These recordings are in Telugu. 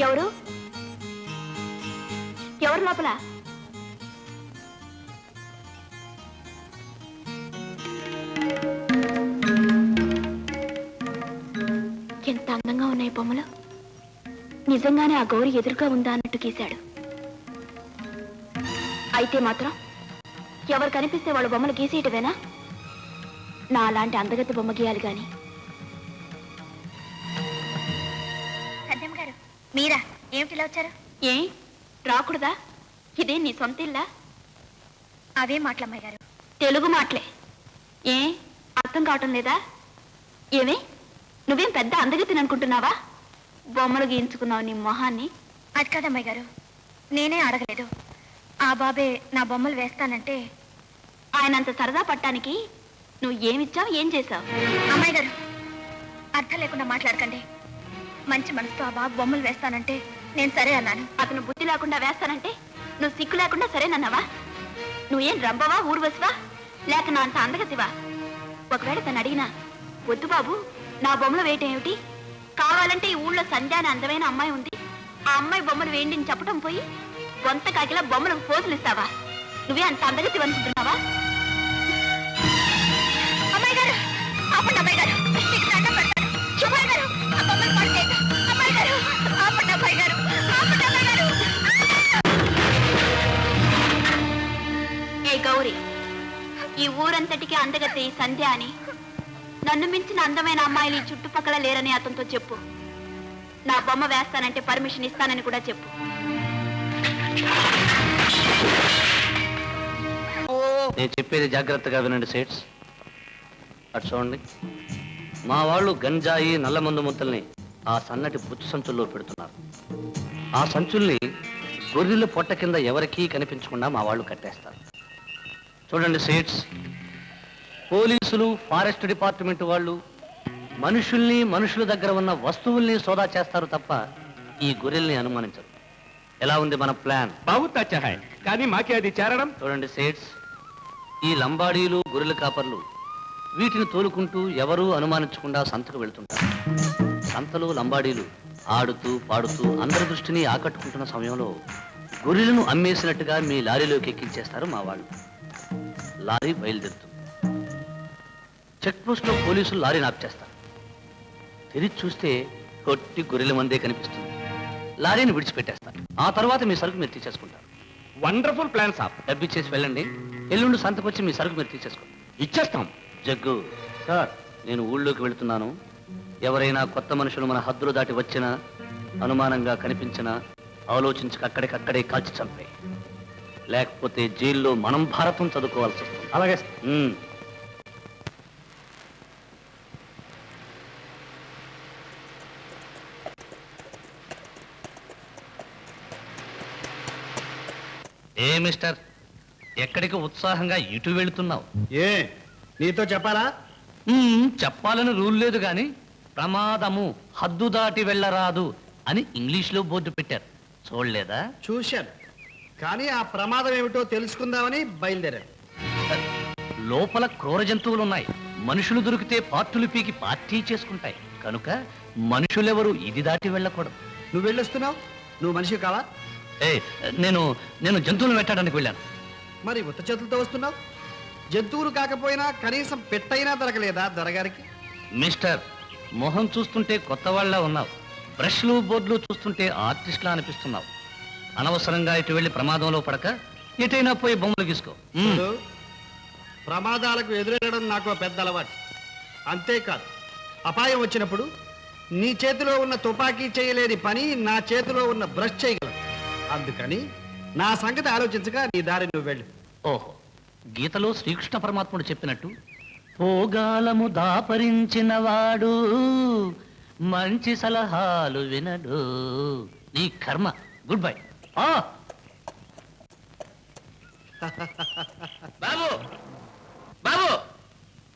ఎవరు ఎవరు లోపల? ఎంత అందంగా ఉన్నాయి బొమ్మలు. నిజంగానే ఆ గౌరి ఎదురుగా ఉందా అన్నట్టు గీశాడు. అయితే మాత్రం ఎవరు కనిపిస్తే వాళ్ళ బొమ్మలు గీసేయటవేనా? నా అలాంటి అందగతి బొమ్మ గీయాలి గాని. సత్యం గారు, మీరా? ఏమిటిలా వచ్చారు? ఏ రాకూడదా? ఇదే నీ సొంత ఇల్లా? అవే మాటలమ్మాయి గారు. తెలుగు మాటలే. ఏ అర్థం కావటం లేదా? ఏమే నువ్వేం పెద్ద అందగతిని అనుకుంటున్నావా? బొమ్మలు గీయించుకున్నావు నీ మొహాన్ని. అది కాదమ్మాయి గారు, నేనే అడగలేదు. ఆ బాబే నా బొమ్మలు వేస్తానంటే ఆయనంత సరదా పట్టానికి నువ్వు ఏమిచ్చావు, ఏం చేశావు? అమ్మాయి గారు, అర్థం లేకుండా మాట్లాడకండి. మంచి మనసుతో ఆ బాబు బొమ్మలు వేస్తానంటే నేను సరే అన్నాను. అతను బుద్ధి లేకుండా వేస్తానంటే నువ్వు సిగ్గు లేకుండా సరేనన్నావా? నువ్వేం రంబవా, ఊర్వశివా, లేక నా అంత అందగతివా? ఒకవేళ తను అడిగినా వద్దు బాబు నా బొమ్మలు వేయటం ఏమిటి, కావాలంటే ఈ ఊళ్ళో సంధ్య అనే అందమైన అమ్మాయి ఉంది, ఆ అమ్మాయి బొమ్మలు వేయండి అని చెప్పడం పోయి వంత కాకిలా బొమ్మలకు పోజులు ఇస్తావా? నువ్వే అంత అందగతి అనుకుంటున్నావా? అమ్మాయి గారు ఆపండి, అమ్మాయి గారు మీకు దండం పెడతాను. అమ్మాయి గారు ఆ బొమ్మలు పడలేదు. అమ్మాయి గారు ఆపండి, అమ్మాయి గారు ఆపండి, అమ్మాయి గారు. ఏ గౌరీ, ఈ ఊరంతటికి అందగతి ఈ సంధ్య అని, నన్ను మించిన అందమైన అమ్మాయిలు ఈ చుట్టుపక్కల లేరని అతనితో చెప్పు. నా బొమ్మ వేస్తానంటే పర్మిషన్ ఇస్తానని కూడా చెప్పు. నేను చెప్పేది జాగ్రత్తగా వినండి సేట్స్. అటు చూడండి, మా వాళ్ళు గంజాయి నల్లమందు ముద్దల్ని ఆ సన్నటి బుచ్చు సంచుల్లో పెడుతున్నారు. ఆ సంచుల్ని గొర్రెల పొట్ట కింద ఎవరికీ కనిపించకుండా మా వాళ్ళు కట్టేస్తారు. చూడండి సేట్స్, పోలీసులు, ఫారెస్ట్ డిపార్ట్మెంట్ వాళ్ళు మనుషుల్ని, మనుషుల దగ్గర ఉన్న వస్తువుల్ని సోదా చేస్తారు తప్ప ఈ గొర్రెల్ని అనుమానించరు. ఎలా ఉంది మన ప్లాన్? బాగుంది అచ్చా హై, కానీ మాకే అది చేరడం. చూడండి సేట్స్, ఈ లంబాడీలు, గొర్రెల కాపర్లు వీటిని తోలుకుంటూ ఎవరూ అనుమానించకుండా సంతకు వెళ్తుంటారు. సంతలో లంబాడీలు ఆడుతూ పాడుతూ అందరి దృష్టిని ఆకట్టుకుంటున్న సమయంలో గొర్రెలను అమ్మేసినట్టుగా మీ లారీలోకి ఎక్కించేస్తారు మా వాళ్ళు. లారీ బయలుదేరుతుంది. చెక్ పోస్ట్ లో పోలీసులు లారీని ఆప్ చేస్తారు. తెరిచి చూస్తే కొట్టి గొర్రెల మందే కనిపిస్తుంది. లారీని విడిచిపెట్టేస్తారు. ఆ తర్వాత మీ సరుకు మీరు తీసేసుకుంటారు. వండర్ఫుల్ ప్లాన్ సాబ్. డబ్బిచ్చేసి వెళ్ళండి. ఎల్లుండి సంతకు వచ్చి మీ సరుకు మీరు తీసేసుకోండి. ఇచ్చేస్తాం. జగ్గు సార్, నేను ఊళ్ళోకి వెళుతున్నాను. ఎవరైనా కొత్త మనుషులు మన హద్దులు దాటి వచ్చినా, అనుమానంగా కనిపించినా ఆలోచించక అక్కడికక్కడే కాల్చి చంపే, లేకపోతే జైల్లో మనం భారతం చదువుకోవాల్సి వస్తుంది. అలాగే. ఏ మిస్టర్, ఎక్కడికి ఉత్సాహంగా ఇటు వెళుతున్నావు? ఏ నీతో చెప్పాలా? చెప్పాలని రూల్ లేదు గాని ప్రమాదము, హద్దు దాటి వెళ్ళరాదు అని ఇంగ్లీష్లో బోర్డు పెట్టారు, చూడలేదా? చూశాను, కానీ ఆ ప్రమాదం ఏమిటో తెలుసుకుందామని బయలుదేరాను. లోపల క్రూర జంతువులు ఉన్నాయి. మనుషులు దొరికితే పార్టులు పీకి పార్టీ చేసుకుంటాయి. కనుక మనుషులెవరు ఇది దాటి వెళ్ళకూడదు. నువ్వు వెళ్ళొస్తున్నావు? నువ్వు మనిషి కావా? నేను జంతువులను వెట్టడానికి వెళ్ళాను. మరి ఉత్త చేతులతో వస్తున్నావు? జంతువులు కాకపోయినా కనీసం పెట్టైనా దొరకలేదా దొరగారికి? మిస్టర్, మొహం చూస్తుంటే కొత్త వాళ్ళ ఉన్నావు. బ్రష్లు, బోర్డులు చూస్తుంటే ఆర్టిస్ట్లా అనిపిస్తున్నావు. అనవసరంగా ఇటు వెళ్ళి ప్రమాదంలో పడక ఎటైనా పోయి బొమ్మలు గీసుకో. చూడు, ప్రమాదాలకు ఎదురెళ్ళడం నాకు పెద్ద అలవాటు. అంతేకాదు, అపాయం వచ్చినప్పుడు నీ చేతిలో ఉన్న తుపాకీ చేయలేని పని నా చేతిలో ఉన్న బ్రష్ చేయగలదు. అందుకని నా సంగతి ఆలోచించగా నీ దారి నువ్వు వెళ్ళు. ఓహో, గీతలో శ్రీకృష్ణ పరమాత్ముడు చెప్పినట్టు పోగాలము దాపరించిన వాడు మంచి సలహాలు వినడు. నీ కర్మ. Good bye. బాబు బాబు,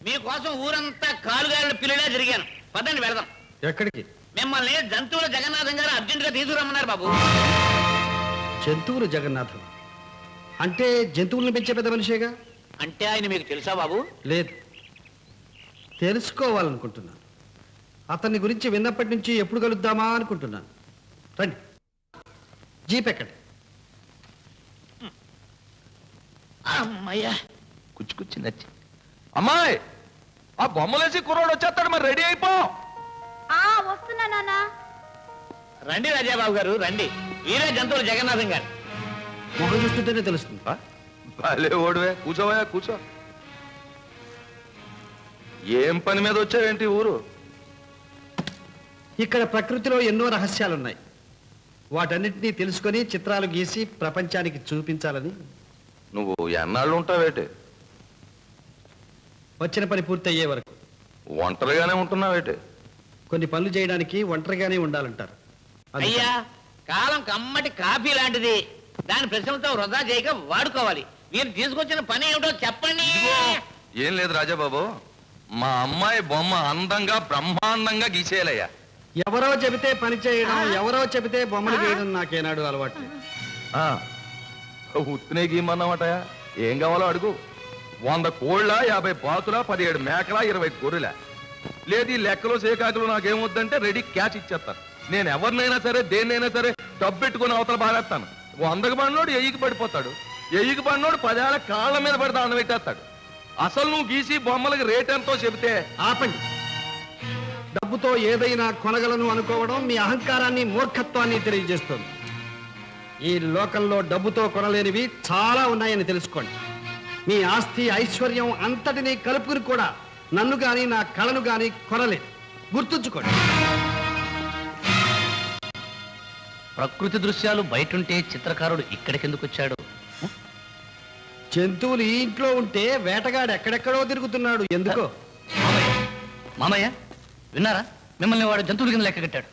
మీకోసం ఊరంతా కాలుగారుల పిల్లలే తిరిగాను. పదండి వెళదాం. ఎక్కడికి? మిమ్మల్ని జంతువుల జగన్నాథం గారు అర్జెంటుగా తీసుకురమ్మన్నారు బాబు. జంతువులు జగన్నాథం అంటే జంతువులను పెంచే పెద్ద మనిషేగా? అంటే ఆయన మీకు తెలుసా బాబు? లేదు, తెలుసుకోవాలనుకుంటున్నాను. అతన్ని గురించి విన్నప్పటి నుంచి ఎప్పుడు కలుద్దామా అనుకుంటున్నాను. రండి. జీప్ ఎక్కండి. అమ్మయ్యా. కుచ్చి నచ్చి అమ్మాయి ఆ బొమ్మలేసి కుర్రోడు వచ్చేస్తాడు, మరి రెడీ అయిపో. వస్తున్నా నాన్న. రండి రాజాబాబు గారు రండి. వీరే జంతువుల జగన్నాథం గారు. మొహం చూస్తుంటేనే తెలుస్తుంది. భలే ఓడివే, కూర్చోవయా కూర్చో. ఏం పని మీద వచ్చావేంటి ఊరు? ఇక్కడ ప్రకృతిలో ఎన్నో రహస్యాలున్నాయి. వాటన్నిటినీ తెలుసుకొని చిత్రాలు గీసి ప్రపంచానికి చూపించాలని. నువ్వు ఎన్నాళ్ళు ఉంటావేటి? వచ్చిన పని పూర్తయ్యే వరకు. ఒంటరిగానే ఉంటున్నావేటి? కొన్ని పనులు చేయడానికి ఒంటరిగానే ఉండాలంటారు. అందుకని. అయ్యా, కాలం కమ్మటి కాఫీ లాంటిది. దాని ప్రశ్నలతో వృధా చేయక వాడుకోవాలి. మీరు తీసుకొచ్చిన పని ఏమిటో చెప్పండి. ఏం లేదు రాజాబాబు, మా అమ్మాయి బొమ్మ అందంగా బ్రహ్మాండంగా గీసేయాలయ్యా. ఎవరో చెబితే పని చేయడం, ఎవరో చెబితే బొమ్మలు గీయడం నాకేనాడు అలవాటు లేదు. ఉత్తినే గీయమన్నామటయా? ఏం కావాలో అడుగు. 100 కోళ్ళ, 50 పాతుల, 17 మేకల, 20 గొర్రెల. లేదు ఈ లెక్కలో సేకాకులు నాకేమొద్దంటే రెడీ క్యాష్ ఇచ్చేస్తాను. నేను ఎవరినైనా సరే దేన్నైనా సరే డబ్బు పెట్టుకుని అవతల బారేస్తాను. 100కి పడినోడు 1000కి పడిపోతాడు, 1000కి పడినోడు 10 ఏళ్ళ కాళ్ళ మీద పడి దాన్ని పెట్టేస్తాడు. అసలు నువ్వు గీసి బొమ్మలకి రేట్ ఎంతో చెబితే. ఆపండి. డబ్బుతో ఏదైనా కొనగలను అనుకోవడం మీ అహంకారాన్ని, మూర్ఖత్వాన్ని తెలియజేస్తుంది. ఈ లోకంలో డబ్బుతో కొనలేనివి చాలా ఉన్నాయని తెలుసుకోండి. మీ ఆస్తి, ఐశ్వర్యం అంతటినీ కలుపుకుని కూడా నన్ను గాని నా కళను గాని కొనలేదు. గుర్తుంచుకోండి. ప్రకృతి దృశ్యాలు బయటుంటే చిత్రకారుడు ఇక్కడికెందుకు వచ్చాడు? జంతువులు ఈ ఇంట్లో ఉంటే వేటగాడు ఎక్కడెక్కడో తిరుగుతున్నాడు. ఎందుకో? మామయ్య విన్నారా? మిమ్మల్ని వాడు జంతువుల కింద లెక్క కట్టాడు.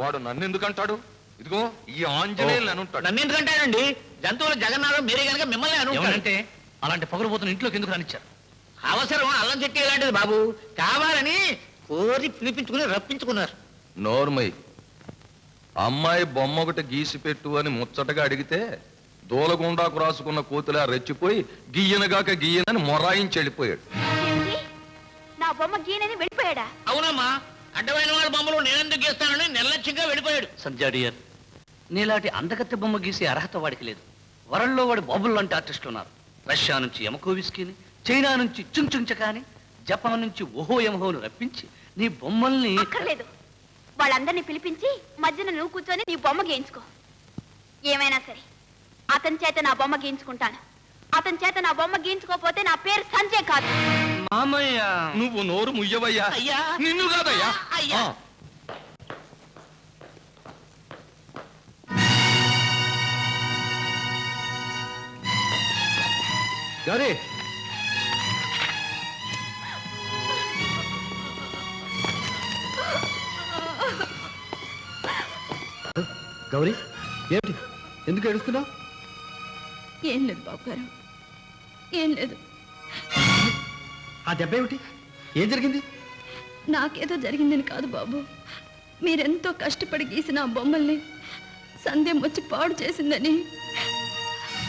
వాడు నన్ను ఎందుకంటాడు? ఇదిగో ఈ ఆంజనేయులు అని ఉంటాడు. నన్ను ఎందుకంటారండి? జంతువుల జగన్నాథం మీరే కనుక మిమ్మల్ని అనుకుంటే ఏమంటే అలాంటి పొగరబోతున్న ఇంట్లోకి ఎందుకు రానిచ్చారు? అవసరం అల్లం చెట్టు ఇలాంటిది బాబు. కావాలని కోరి పిలిపించుకుని రప్పించుకున్నారు. నోర్మై, అమ్మాయి బొమ్మ ఒకటి గీసి పెట్టు అని ముచ్చటగా అడిగితే దూలగుండాకు రాసుకున్న కోతులా రెచ్చిపోయి గియ్యనగాక గియ్యనని మొరాయించి వెళ్ళిపోయాడు. ఏంటి? నా బొమ్మ గీనని వెళ్ళిపోయాడా? అవునమ్మా, అడ్డమైన వాళ్ళ బొమ్మలు నేనెందుకు గీస్తానని నిర్లక్ష్యంగా వెళ్ళిపోయాడు. సంజాడియర్, నీలాంటి అందగత్తె బొమ్మ గీసే అర్హత వాడికి లేదు. వరల్డ్లో వాడి బాబుల్ లాంటి ఆర్టిస్టులు ఉన్నారు. రష్యా నుంచి యమకోవిస్కీని, చైనా నుంచి చుంచుంచకాని, జపాన్ నుంచి ఓహో యమహోను రప్పించి నీ బొమ్మల్ని. అక్కర్లేదు. వాళ్ళందరినీ పిలిపించి మధ్యన నువ్వు కూర్చొని నీ బొమ్మ గీయించుకో. ఏమైనా సరే అతని చేత నా బొమ్మ గీయించుకుంటాను. అతని చేత నా బొమ్మ గీయించుకోకపోతే నా పేరు సంజయ్ కాదు. మామయ్య నువ్వు నోరు ముయ్యవయ్యా. అయ్యా. నిన్ను కాదయ్యా. అయ్యా. ఆ. గౌరీ, గౌరీ, ఏమిటి? ఎందుకు ఏడుస్తున్నావు? ఏం లేదు బాబు గారు, ఏం లేదు. ఆ దెబ్బ ఏమిటి? ఏం జరిగింది? నాకేదో జరిగిందని కాదు బాబు, మీరెంతో కష్టపడి గీసిన ఆ బొమ్మల్ని సంధ్యం వచ్చి పాడు చేసిందని.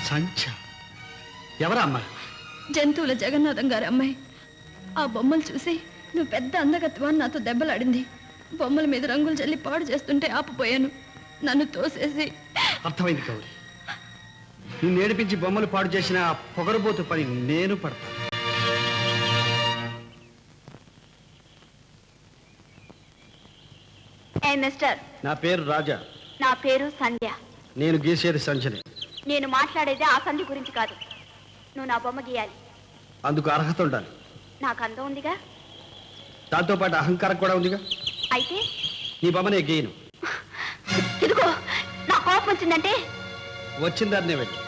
సంచ ఎవరా అమ్మా? జంతువుల జగన్నాథం గారి అమ్మాయి. ఆ బొమ్మలు చూసి నువ్వు పెద్ద అందగత్వాన్ని నాతో దెబ్బలాడింది. బొమ్మల మీద రంగులు చల్లి పాడు చేస్తుంటే ఆపిపోయాను. నన్ను తోసేసి. అర్థమైంది గౌరీ. నిన్ను ఏడిపించి బొమ్మలు పాడు చేసిన ఆ పొగరబోతు పని నేను పడతాను. ఏ మిస్టర్, నా పేరు రాజా. నా పేరు సంధ్య. నేను గీసేది సంచని. నేను మాట్లాడేది ఆ సంధి గురించి కాదు. నువ్వు నా బొమ్మ గీయాలి. అందుకు అర్హత ఉండాలి. నాకు అందం ఉందిగా, దాంతో పాటు అహంకారం కూడా ఉందిగా. అయితే నీ బొమ్మనే గీయను. ఇదిగో నా కోపం వచ్చిందంటే వచ్చిందాన్నే వెళ్ళి.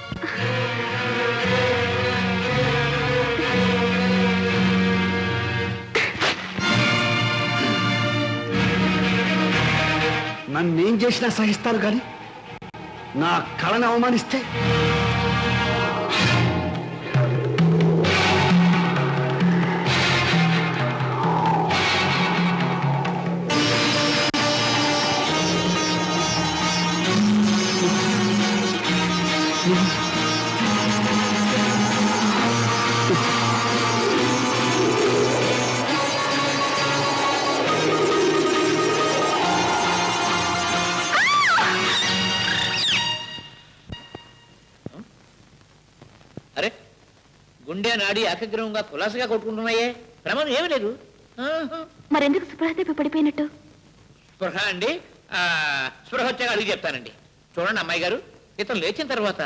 నన్నేం చేసినా సహిస్తాను కానీ నా కళను అవమానిస్తే గుండె నాడి ఏకగ్రహంగా కులాసగా కొట్టుకుంటున్నాయే, ప్రమాదం ఏమీ లేదు. ఆహా. మరెందుకు సుప్రహదేవి పడిపోయినట్టు? స్పృహ అండి, స్పృహ వచ్చాక అడిగి చెప్తానండి. చూడండి అమ్మాయి గారు, ఇతను లేచిన తర్వాత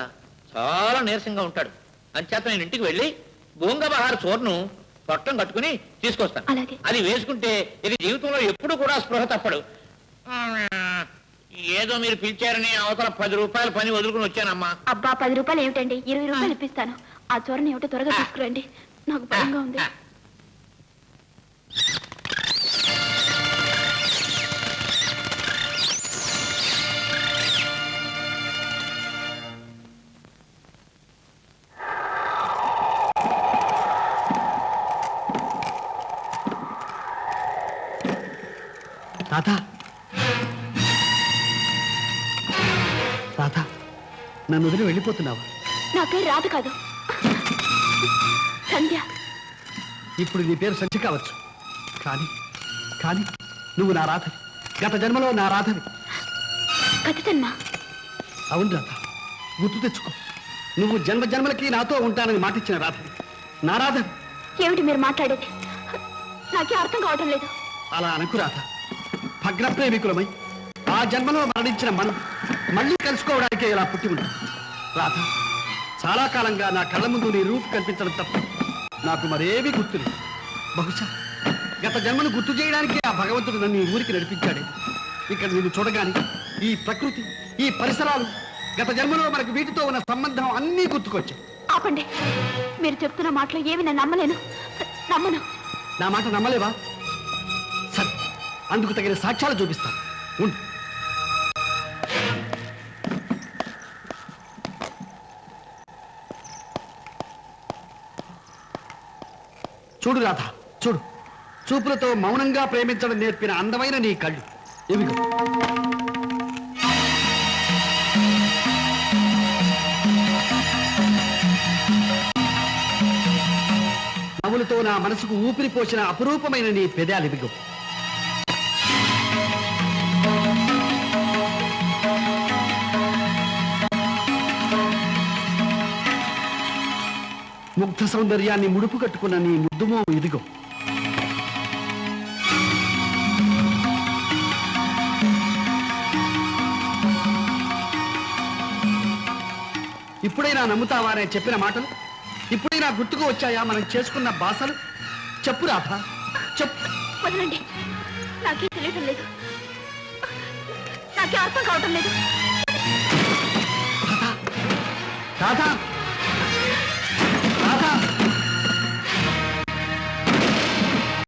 చాలా నీరసంగా ఉంటాడు. అంచేత నేను ఇంటికి వెళ్ళి బోంగబహార చూర్ను పొట్టం కట్టుకుని తీసుకొస్తాను. అలాగే. అది వేసుకుంటే ఇక జీవితంలో ఎప్పుడు కూడా స్పృహ తప్పడు. ఏదో మీరు పిలిచారని అవతల 10 రూపాయల పని వదులుకుని వచ్చానమ్మా. అబ్బా 10 రూపాయలు ఏమిటండి, 20 రూపాయలు ఇప్పిస్తాను. ఆ చోరని ఏమిటో త్వరగా తీసుకురండి, నాకు భయంగా ఉంది. రాధా, రాధా, నన్ను వదిలి వెళ్ళిపోతున్నావా? నా పేరు రాధ కాదు, సంధ్య. ఇప్పుడు నీ పేరు సంచి కావచ్చు, కానీ కానీ నువ్వు నా రాధవి, గత జన్మలో నా రాధవి. గత జన్మ? అవును రాధ, గుర్తు తెచ్చుకో. నువ్వు జన్మ జన్మలకి నాతో ఉంటానని మాటిచ్చిన రాధవి, నా రాధవి. ఏమిటి మీరు మాట్లాడేది? నాకే అర్థం కావటం లేదు. అలా అనకు రాధ. భగ్న ప్రేమికులమై ఆ జన్మలో మరణించిన మనం మళ్ళీ కలుసుకోవడానికే ఇలా పుట్టి ఉంటాం. రాధ, చాలా కాలంగా నా కళ్ళ ముందు నీ రూపు కనిపించడం తప్ప నాకు మరేమీ గుర్తులేదు. బహుశా గత జన్మను గుర్తు చేయడానికే ఆ భగవంతుడు నన్ను ఈ ఊరికి నడిపించాడే. ఇక్కడ నిన్ను చూడగానే ఈ ప్రకృతి, ఈ పరిసరాలు, గత జన్మలో మనకు వీటితో ఉన్న సంబంధం అన్నీ గుర్తుకొచ్చాయి. ఆపండి, మీరు చెప్తున్న మాటలు ఏమి నేను నమ్మలేను, నమ్మను. నా మాట నమ్మలేవా? సరే, అందుకు తగిన సాక్ష్యాలు చూపిస్తాను. ఉండు. చూడు రాధ, చూడు. చూపులతో మౌనంగా ప్రేమించడం నేర్పిన అందమైన నీ కళ్ళు ఇవిగో. నవ్వులతో నా మనసుకు ఊపిరి పోసిన అపురూపమైన నీ పెదాలు ఇవిగో. ముగ్ధ సౌందర్యాన్ని ముడుపు కట్టుకున్న నీ ముద్దుమో ఇదిగో. ఇప్పుడైనా నమ్ముతావా నేను చెప్పిన మాటలు? ఇప్పుడైనా గుర్తుకు వచ్చాయా మనం చేసుకున్న బాసలు? చెప్పు రాధ, చెప్పు. వదలండి, నాకే తెలియటం లేదు, నాకే అర్థం కావటం లేదు. రాధ, రాధ.